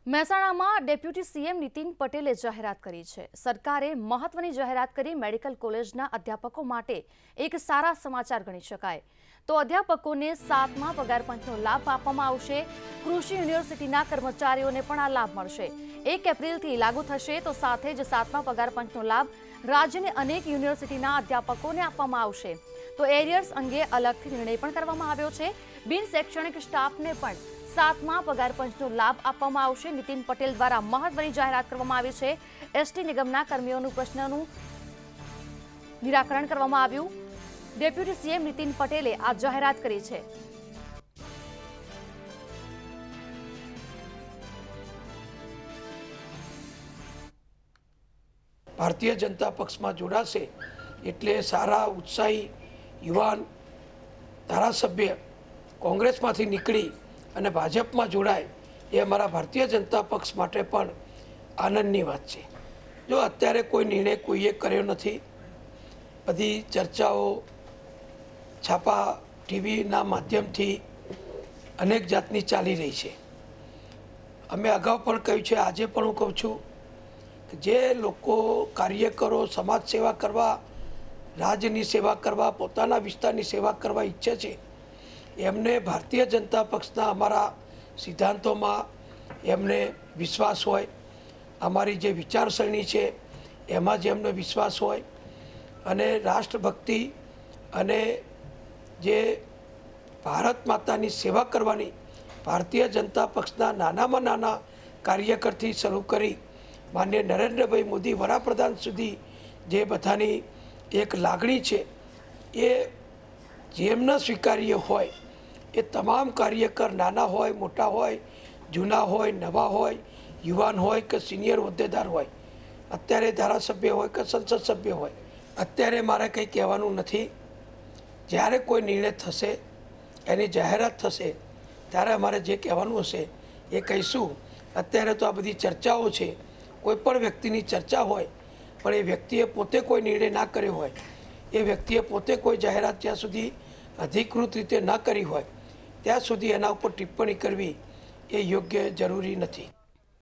મહેસાણામાં deputy CM Nitin પટેલે જાહેરાત કરી છે। સરકારે મહત્વની જાહેરાત કરી મેડિકલ કોલેજના અધ્યાપકો માટે એક સારા સમાચાર ગણી શકાય તો અધ્યાપકોને 7મા પગાર પંચનો લાભ આપવામાં આવશે। કૃષિ યુનિવર્સિટીના કર્મચારીઓને પણ આ લાભ મળશે। 1 એપ્રિલથી લાગુ થશે તો સાથે જ 7મા પગાર પંચનો લાભ રાજ્યની અનેક યુનિવર્સિટીના અધ્યાપકોને આપવામાં આવશે। તો એરિયર્સ અંગે અલગથી નિર્ણય પણ કરવામાં આવ્યો છે। બિન શૈક્ષણિક સ્ટાફને પણ 7મા પગાર પંચનો લાભ આપવામાં આવશે। નીતિન પટેલ દ્વારા મહત્વની જાહેરાત કરવામાં આવી છે। એસટી નિગમના કર્મીઓનું પ્રશ્નનું નિરાકરણ કરવામાં આવ્યું। ડેપ્યુટી સીએમ નીતિન પટેલે આ જાહેરાત કરી છે। ભારતીય જનતા પક્ષમાં જોડાશે એટલે સારા ઉત્સાહી યુવાન ધારાસભ્ય કોંગ્રેસમાંથી નીકળી અને ભાજપમાં જોડાય એ અમારા ભારતીય જનતા પક્ષ માટે પણ આનંદની વાત છે। જો અત્યારે કોઈ નિર્ણય કોઈએ કર્યો નથી, બધી ચર્ચાઓ છાપા ટીવીના માધ્યમથી અનેક જાતની ચાલી રહી છે। અમે અગાઉ પણ કહ્યું છે, આજે પણ હું કહું છું કે જે લોકો કાર્યકરો સમાજ સેવા કરવા, રાજ્યની સેવા કરવા, પોતાના વિસ્તારની સેવા કરવા ઈચ્છે છે એમને ભારતીય જનતા પક્ષના અમારા સિદ્ધાંતોમાં એમને વિશ્વાસ હોય, અમારી જે વિચારસરણી છે એમાં જે એમને વિશ્વાસ હોય અને રાષ્ટ્રભક્તિ અને જે ભારત માતાની સેવા કરવાની ભારતીય જનતા પક્ષના નાનામાં નાના કાર્યકરથી શરૂ કરી માનનીય નરેન્દ્રભાઈ મોદી વડાપ્રધાન સુધી જે બધાની એક લાગણી છે એ જેમના સ્વીકાર્ય હોય એ તમામ કાર્યકર નાના હોય, મોટા હોય, જૂના હોય, નવા હોય, યુવાન હોય કે સિનિયર હોદ્દેદાર હોય, અત્યારે ધારાસભ્ય હોય કે સંસદ સભ્ય હોય, અત્યારે મારે કંઈ કહેવાનું નથી। જ્યારે કોઈ નિર્ણય થશે, એની જાહેરાત થશે ત્યારે અમારે જે કહેવાનું હશે એ કહીશું। અત્યારે તો આ બધી ચર્ચાઓ છે, કોઈ પણ વ્યક્તિની ચર્ચા હોય પણ એ વ્યક્તિએ પોતે કોઈ નિર્ણય ના કર્યો હોય, એ વ્યક્તિએ પોતે કોઈ જાહેરાત જ્યાં સુધી અધિકૃત રીતે ન કરી હોય ત્યાં સુધી એના ઉપર ટિપ્પણી કરવી એ યોગ્ય જરૂરી નથી।